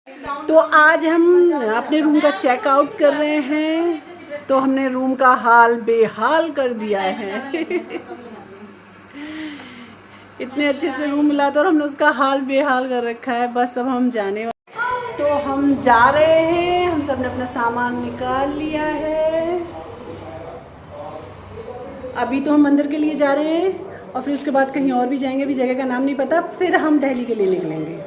तो आज हम अपने रूम का चेकआउट कर रहे हैं, तो हमने रूम का हाल बेहाल कर दिया है। इतने अच्छे से रूम मिला था और हमने उसका हाल बेहाल कर रखा है। बस अब हम जाने वाले, तो हम जा रहे हैं। हम सब ने अपना सामान निकाल लिया है। अभी तो हम मंदिर के लिए जा रहे हैं और फिर उसके बाद कहीं और भी जाएंगे, अभी जगह का नाम नहीं पता। फिर हम दिल्ली के लिए निकलेंगे।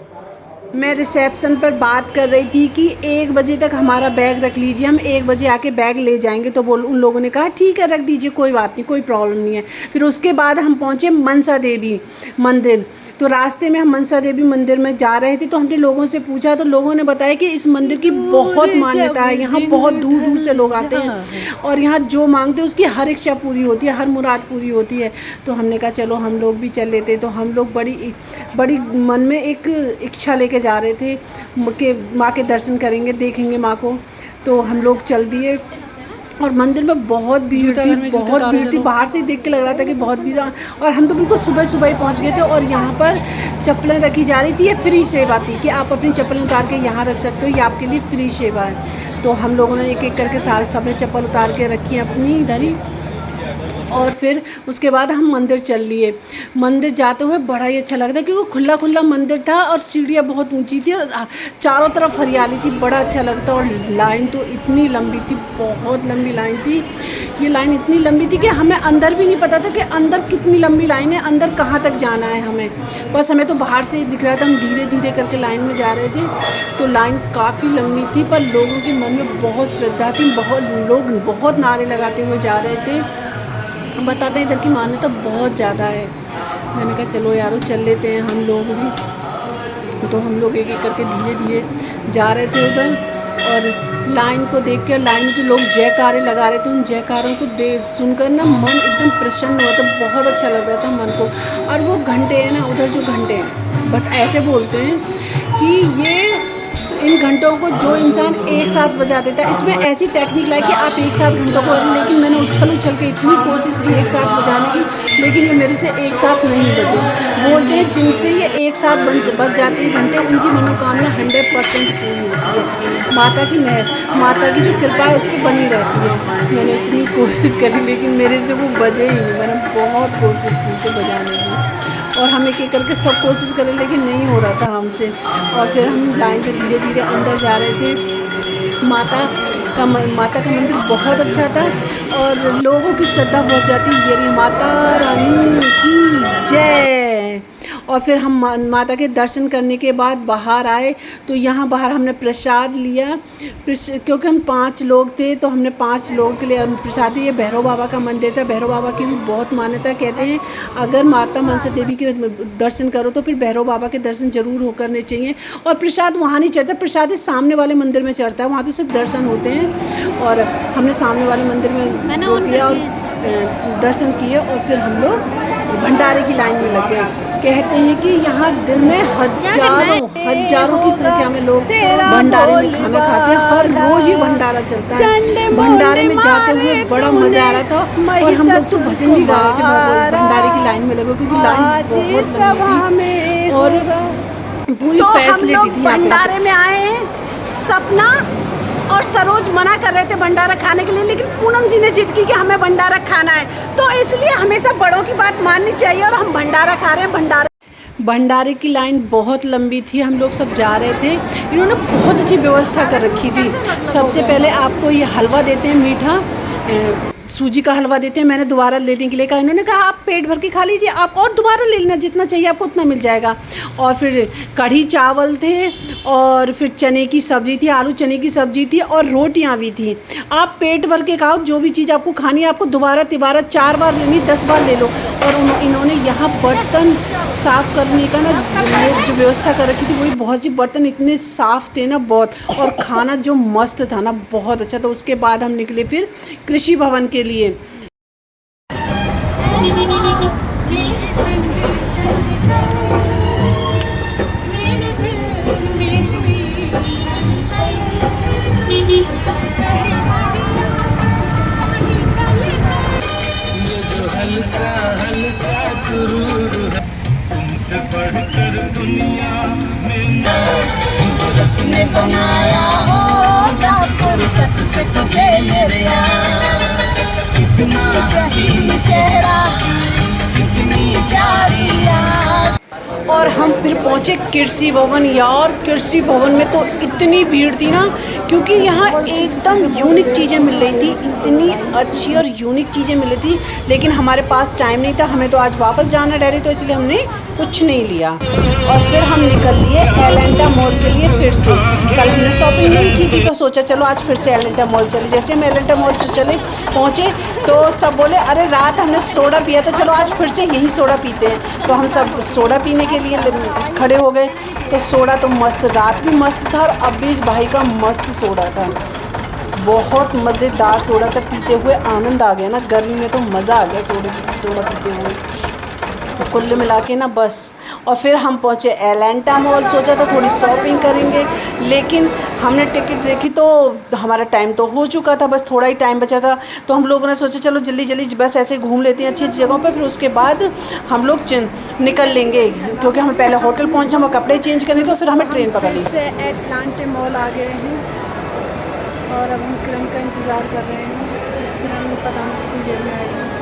मैं रिसेप्शन पर बात कर रही थी कि 1 बजे तक हमारा बैग रख लीजिए, हम 1 बजे आके बैग ले जाएंगे। तो उन लोगों ने कहा ठीक है रख दीजिए, कोई बात नहीं, कोई प्रॉब्लम नहीं है। फिर उसके बाद हम पहुँचे मनसा देवी मंदिर। तो रास्ते में हम मनसा देवी मंदिर में जा रहे थे, तो हमने लोगों से पूछा, तो लोगों ने बताया कि इस मंदिर की बहुत मान्यता है। यहाँ बहुत दूर दूर से लोग आते हैं और यहाँ जो मांगते हैं उसकी हर इच्छा पूरी होती है, हर मुराद पूरी होती है। तो हमने कहा चलो हम लोग भी चल लेते। तो हम लोग बड़ी मन में एक इच्छा लेके जा रहे थे कि माँ के दर्शन करेंगे, देखेंगे माँ को। तो हम लोग चल दिए और मंदिर में बहुत भीड़ थी, बहुत भीड़ थी। बाहर से ही देख के लग रहा था कि बहुत भीड़। और हम तो बिल्कुल सुबह सुबह ही पहुंच गए थे। और यहाँ पर चप्पलें रखी जा रही थी। ये फ्री सेवा थी कि आप अपनी चप्पलें उतार के यहाँ रख सकते हो, ये आपके लिए फ्री सेवा है। तो हम लोगों ने एक एक करके सबने चप्पल उतार के रखी अपनी इधर ही। और फिर उसके बाद हम मंदिर चल लिए। मंदिर जाते हुए बड़ा ही अच्छा लगता है क्योंकि खुला खुला मंदिर था और सीढ़ियाँ बहुत ऊंची थी और चारों तरफ हरियाली थी, बड़ा अच्छा लगता। और लाइन तो इतनी लंबी थी, बहुत लंबी लाइन थी। ये लाइन इतनी लंबी थी कि हमें अंदर भी नहीं पता था कि अंदर कितनी लंबी लाइन है, अंदर कहाँ तक जाना है हमें। बस हमें तो बाहर से ही दिख रहा था। हम धीरे धीरे करके लाइन में जा रहे थे। तो लाइन काफ़ी लंबी थी, पर लोगों के मन में बहुत श्रद्धा थी। बहुत नारे लगाते हुए जा रहे थे। बताते हैं इधर की मान्यता बहुत ज़्यादा है। मैंने कहा चलो यारो चल लेते हैं हम लोग भी। तो हम लोग एक एक करके धीरे धीरे जा रहे थे उधर। और लाइन को देख के, लाइन में जो लोग जयकारे लगा रहे थे, उन जयकारों को सुनकर ना मन एकदम प्रसन्न हुआ था। बहुत अच्छा लग रहा था मन को। और वो घंटे हैं ना, उधर जो घंटे हैं, बट ऐसे बोलते हैं कि ये इन घंटों को जो इंसान एक साथ बजा देता है, इसमें ऐसी टेक्निक लाई कि आप एक साथ घंटों को बजाएं। लेकिन मैंने उछल के इतनी कोशिश की एक साथ बजाने की, लेकिन ये मेरे से एक साथ नहीं बजे। बोलते हैं जिनसे ये एक साथ बज जाते हैं घंटे, उनकी मनोकामना 100% पूरी होती है। माता की जो कृपा है उस पर बनी रहती है। मैंने इतनी कोशिश करी लेकिन मेरे से वो बजे ही नहीं। मैंने बहुत कोशिश की उसे बजाने की और हम एक एक करके सब कोशिश करें, लेकिन नहीं हो रहा था हमसे। और फिर हम लाइन से धीरे धीरे अंदर जा रहे थे। माता का मंदिर बहुत अच्छा था और लोगों की श्रद्धा बहुत जाती है। ये माता रानी की जय। और फिर हम माता के दर्शन करने के बाद बाहर आए। तो यहाँ बाहर हमने प्रसाद लिया, क्योंकि हम 5 लोग थे तो हमने 5 लोगों के लिए प्रसाद। ये भैरव बाबा का मंदिर था। भैरव बाबा की भी बहुत मान्यता। कहते हैं अगर माता मनसा देवी के दर्शन करो तो फिर भैरव बाबा के दर्शन जरूर हो करने चाहिए। और प्रसाद वहाँ नहीं चढ़ता, प्रसाद सामने वाले मंदिर में चढ़ता है, वहाँ तो सिर्फ दर्शन होते हैं। और हमने सामने वाले मंदिर में किया और दर्शन किए। और फिर हम लोग भंडारे की लाइन में लग गए। कहते हैं कि यहाँ दिन में हजारों की संख्या में लोग भंडारे में खाना खाते हैं। हर रोज ही भंडारा चलता है। भंडारे में जाते हुए बड़ा मजा आ रहा था। और हम लोग तो भजन भी गा रहे थे भंडारे की लाइन में लगे, क्योंकि लाइन बहुत लंबी थी और पूरी फैसिलिटी थी। भंडारे में आए हैं। सपना और सरोज मना कर रहे थे भंडारा खाने के लिए, लेकिन पूनम जी ने जिद की कि हमें भंडारा खाना है। तो इसलिए हमेशा बड़ों की बात माननी चाहिए और हम भंडारा खा रहे हैं। भंडारे की लाइन बहुत लंबी थी। हम लोग सब जा रहे थे। इन्होंने बहुत अच्छी व्यवस्था कर रखी थी। सबसे पहले आपको ये हलवा देते हैं, मीठा सूजी का हलवा देते हैं। मैंने दोबारा लेने के लिए कहा। इन्होंने कहा आप पेट भर के खा लीजिए, आप और दोबारा ले लेना, जितना चाहिए आपको उतना मिल जाएगा। और फिर कढ़ी चावल थे और फिर चने की सब्ज़ी थी, आलू चने की सब्ज़ी थी और रोटियां भी थी। आप पेट भर के खाओ, जो भी चीज़ आपको खानी है। आपको दोबारा 4 बार लेनी, 10 बार ले लो। और इन्होंने यहाँ बर्तन साफ़ करने का ना जो व्यवस्था कर रखी थी, वही बहुत सी बर्तन इतने साफ़ थे ना, बहुत। और खाना जो मस्त था ना, बहुत अच्छा था। उसके बाद हम निकले फिर कृषि भवन के लिए। और हम फिर पहुँचे कृषि भवन। यार कृषि भवन में तो इतनी भीड़ थी ना, क्योंकि यहाँ एकदम यूनिक चीज़ें मिल रही थी, इतनी अच्छी और यूनिक चीज़ें मिल रही थी। लेकिन हमारे पास टाइम नहीं था, हमें तो आज वापस जाना डायरी, तो इसलिए हमने कुछ नहीं लिया। और फिर हम निकल लिए एलेंटा मॉल के लिए फिर से। कल हमने शॉपिंग नहीं की थी तो सोचा चलो आज फिर से एलेंटा मॉल चले। जैसे हम एलेंटा मॉल चले पहुँचे तो सब बोले अरे रात हमने सोडा पिया था, चलो आज फिर से यही सोडा पीते हैं। तो हम सब सोडा पीने के लिए खड़े हो गए। तो सोडा तो मस्त, रात भी मस्त था और अब भी इस भाई का मस्त सोडा था, बहुत मज़ेदार सोडा था। पीते हुए आनंद आ गया ना, गर्मी में तो मज़ा आ गया सोडा पीते हुए। तो कुल मिला के ना बस। और फिर हम पहुँचे एलेंटा मॉल, सोचा था थोड़ी शॉपिंग करेंगे, लेकिन हमने टिकट देखी तो हमारा टाइम तो हो चुका था, बस थोड़ा ही टाइम बचा था। तो हम लोगों ने सोचा चलो जल्दी जल्दी बस ऐसे घूम लेते हैं अच्छी अच्छी जगहों पर, फिर उसके बाद हम लोग निकल लेंगे, क्योंकि हमें पहले होटल पहुँचना, हमें कपड़े चेंज करने, तो फिर हमें ट्रेन पकड़नी। से एटलांटे मॉल आ गए हैं और अब हम किरण का इंतज़ार कर रहे हैं। किरण पता नहीं कितनी देर में आएगी।